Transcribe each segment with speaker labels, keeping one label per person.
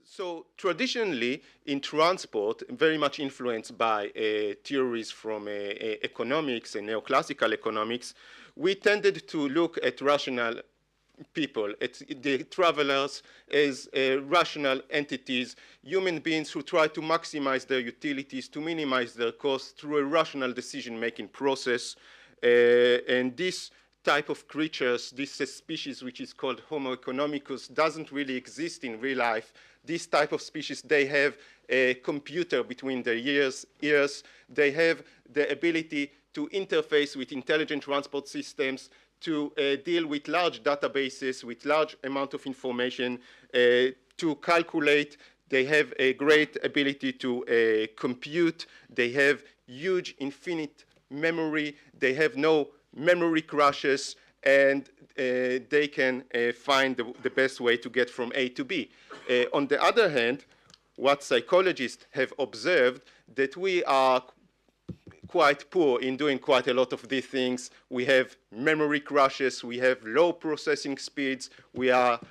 Speaker 1: So traditionally, in transport, very much influenced by theories from economics and neoclassical economics, we tended to look at rational people, at the travelers as rational entities, human beings who try to maximize their utilities, to minimize their costs through a rational decision-making process. And this type of creatures, this species which is called Homo economicus, doesn't really exist in real life. This type of species, they have a computer between their ears. They have the ability to interface with intelligent transport systems, to deal with large databases, with large amount of information, to calculate. They have a great ability to compute. They have huge infinite memory. They have no memory crashes, and they can find the best way to get from A to B. On the other hand, what psychologists have observed, that we are quite poor in doing quite a lot of these things. We have memory crashes, we have low processing speeds, we have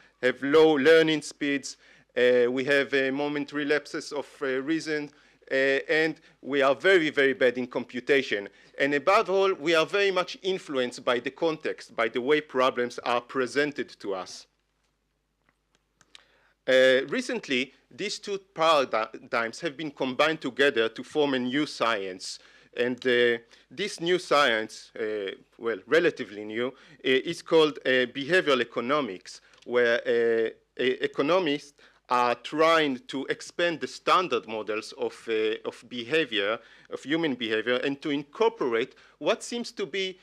Speaker 1: low learning speeds, we have momentary lapses of reason, and we are very, very bad in computation. And above all, we are very much influenced by the context, by the way problems are presented to us. Recently, these two paradigms have been combined together to form a new science. And this new science, well, relatively new, is called behavioral economics, where economists are trying to expand the standard models of behavior, of human behavior, and to incorporate what seems to be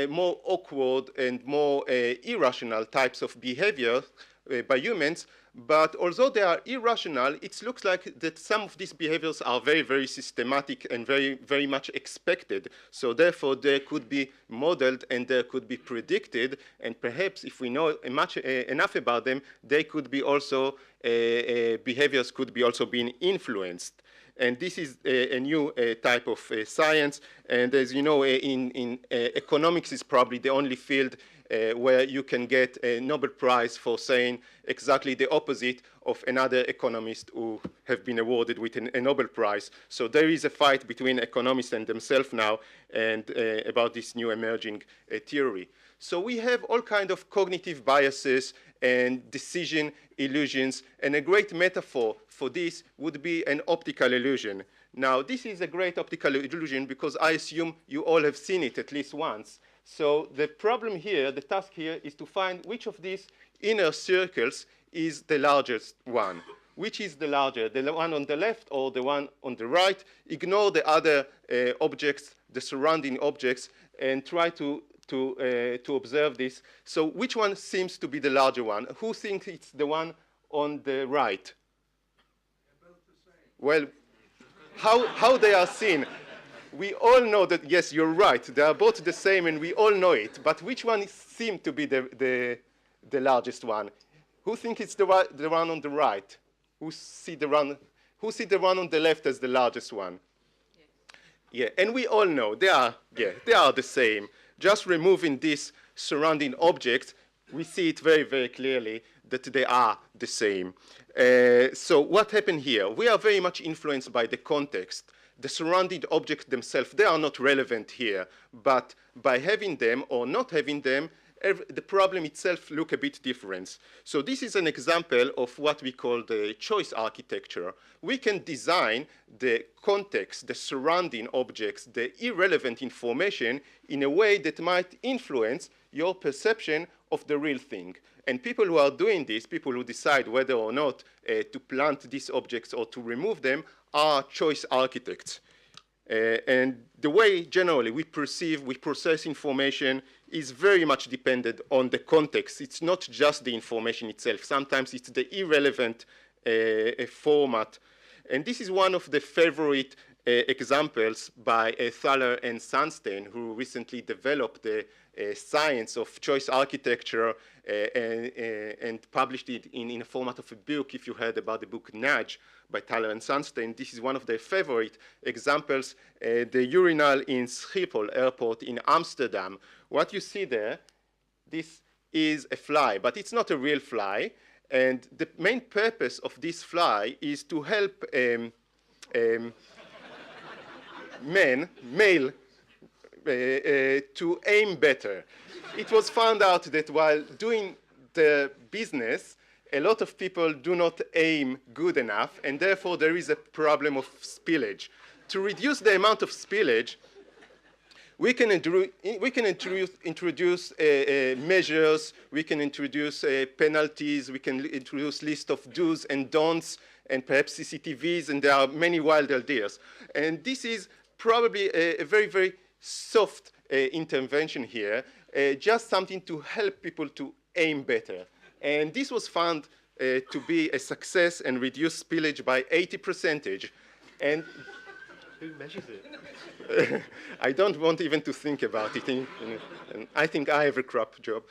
Speaker 1: more awkward and more irrational types of behavior by humans. But although they are irrational, it looks like that some of these behaviors are very, very systematic and very, very much expected. So therefore, they could be modeled and they could be predicted. And perhaps if we know enough about them, they could be also, behaviors could be also being influenced. And this is a new type of science. And as you know, in economics is probably the only field where you can get a Nobel Prize for saying exactly the opposite of another economist who have been awarded with a Nobel Prize. So there is a fight between economists and themselves now and about this new emerging theory. So we have all kinds of cognitive biases and decision illusions, and a great metaphor for this would be an optical illusion. Now, this is a great optical illusion because I assume you all have seen it at least once. So the problem here, the task here, is to find which of these inner circles is the largest one. Which is the larger, the one on the left or the one on the right? Ignore the other objects, the surrounding objects, and try to observe this. So which one seems to be the larger one? Who thinks it's the one on the right?
Speaker 2: They're both the same.
Speaker 1: Well, how they are seen? We all know that, yes, you're right. They are both the same, and we all know it. But which one seems to be the largest one? Who thinks it's the one on the right? Who see the one on the left as the largest one? Yes. Yeah, and we all know they are the same. Just removing these surrounding objects, we see it very, very clearly that they are the same. So what happened here? We are very much influenced by the context. The surrounding objects themselves, they are not relevant here, but by having them or not having them, the problem itself look a bit different. So this is an example of what we call the choice architecture. We can design the context, the surrounding objects, the irrelevant information in a way that might influence your perception of the real thing. And people who are doing this, people who decide whether or not to plant these objects or to remove them, are choice architects. And the way generally we process information is very much dependent on the context. It's not just the information itself. Sometimes it's the irrelevant format. And this is one of the favorite examples by Thaler and Sunstein, who recently developed the science of choice architecture and published it in a format of a book. If you heard about the book Nudge by Thaler and Sunstein, this is one of their favorite examples, the urinal in Schiphol Airport in Amsterdam. What you see there, this is a fly, but it's not a real fly. And the main purpose of this fly is to help male, to aim better. It was found out that while doing the business, a lot of people do not aim good enough, and therefore there is a problem of spillage. To reduce the amount of spillage, we can introduce measures, we can introduce penalties, we can introduce list of do's and don'ts, and perhaps CCTVs, and there are many wild ideas. And this is probably a very, very soft intervention here, just something to help people to aim better. And this was found to be a success and reduce spillage by 80%. And
Speaker 3: Who measures it?
Speaker 1: I don't want even to think about it. And I think I have a crap job.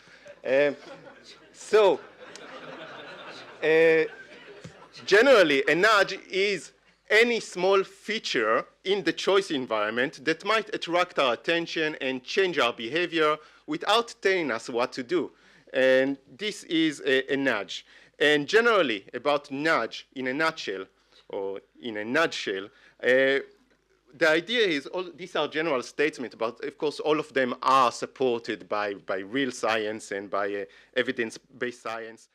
Speaker 1: Generally, a nudge is any small feature in the choice environment that might attract our attention and change our behavior without telling us what to do. And this is a nudge. And generally, about nudge in a nutshell, or in a nutshell, the idea is, these are general statements, but of course all of them are supported by real science and by evidence-based science.